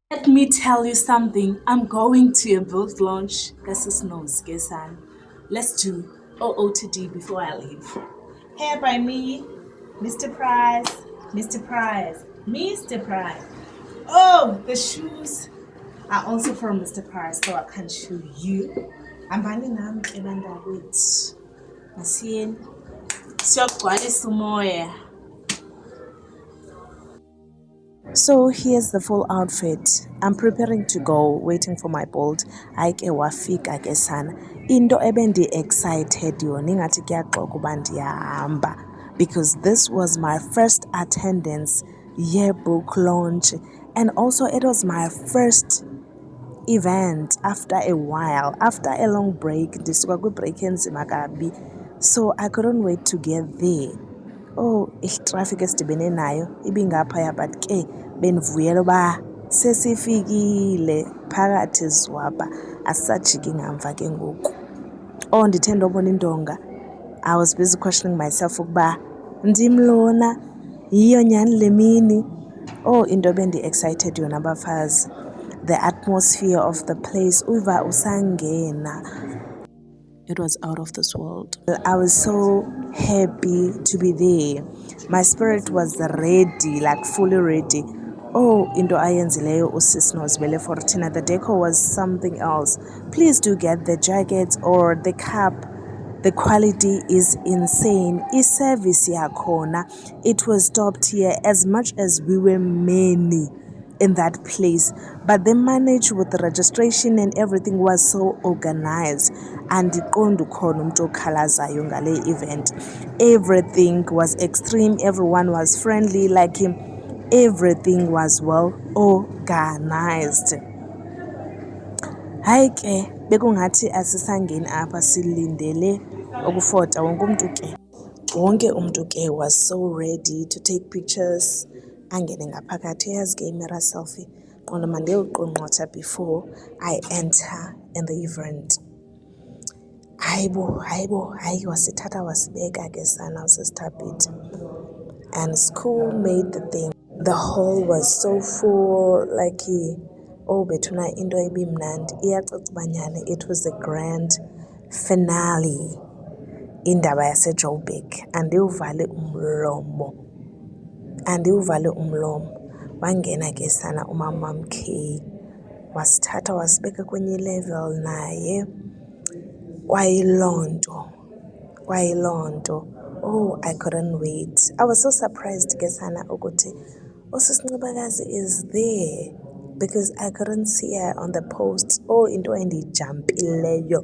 Let me tell you something. I'm going to a book launch. Guess knows, guess let's do OOTD before I leave. Hair by me, Mr. Price, Mr. Price, Mr. Price. Oh, the shoes are also from Mr. Price, so I can show you. I'm buying them in with Masien. Siyogcwalisa umoya. So here's the full outfit. I'm preparing to go, waiting for my bolt. Ayike wafika ke sana. Into ebendi excited yona ingathi kuyaxoxa uba ndiyahamba because this was my first attendance yearbook launch and also it was my first event after a while, after a long break. Ndisuka kwi-break enzima kabi. So I couldn't wait to get there. Oh, itraffic esidibene nayo ibingaphaya but ke benivuyela uba sesifikile phakathi zwabha asisajiki ngamva ke ngoku. Oh, ndithe ndobona indonga. I was busy questioning myself ukuba ndim lona yiyo nyhani le mini. Oh, into bendi-excited yona bafazi. The atmosphere of the place, uva usangena. It was out of this world. I was so happy to be there. My spirit was ready, like fully ready. Oh, into ayenzileyo usisi Nozibele for Tina. The decor was something else. Please do get the jackets or the cap. The quality is insane. I-service yakhona, it was stopped here as much as we were many in that place, but they managed with the registration and everything was so organized. And iqonda ukhona umuntu okhalazayo ngale event. Everything was extreme, everyone was friendly, like him. Everything was well organized. Hayi ke bekungathi asisangeni apha silindele ukufota. Wonke umuntu ke was so ready to take pictures. Angene ngaphakathi yazi ke mirror selfie qonda mandiyoqonqotha before I enter in the event. Hayi wasithatha wasibeka ke sana usesithabhithi. And school made the thing. The hall was so full, like oh bethuna into ebimnandi iyacaca banyane. It was the grand finale indaba yaseJoburg. Andiwuvale umlomo. Wangena ke sana umama MK wasithatha wasibeka kwenye level naye. Kwayilonto. Oh, I couldn't wait. I was so surprised ke sana ukuthi usisi Ncebakazi is there because I couldn't see her on the posts. Oh, into endiyijampileyo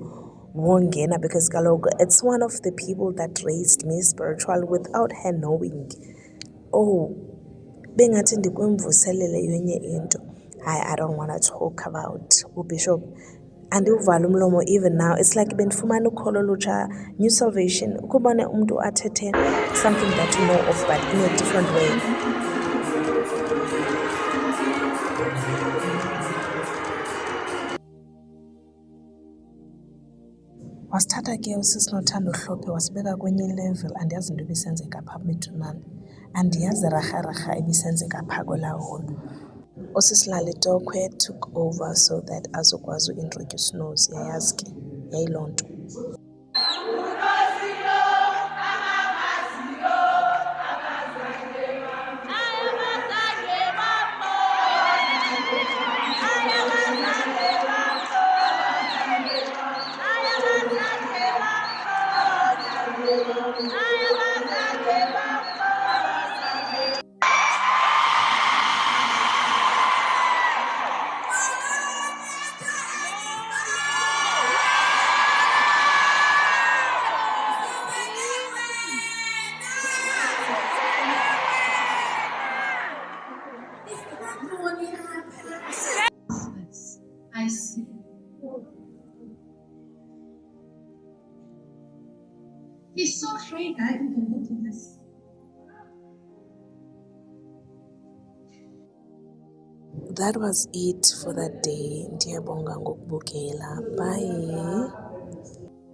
wongena because kaloku it's one of the people that raised me spiritual without her knowing. Oh, bengathi ndikwimvuselele yenye into. I don't want to talk about uBishop. Andiwuvale umlomo even now. It's like bendifumana ukholo olutsha, new salvation. Ukubona umuntu athethe something that you know of but in a different way. Wasithatha ke usisi Nothando Hlophe wasibeka kwenye level. Andiyazi into ebisenzeka phaa bethunana. Andiyazi rarha ebisenzeka phaa kwelaa hall. Usisi Lalitokhwe took over so that azokwazi uintroduce Nozi. Yayazi ke yayiloo nto. I see. He's so shy, guy. You can look at this. That was it for that day. Ndiyabonga ngokubukela. Bye.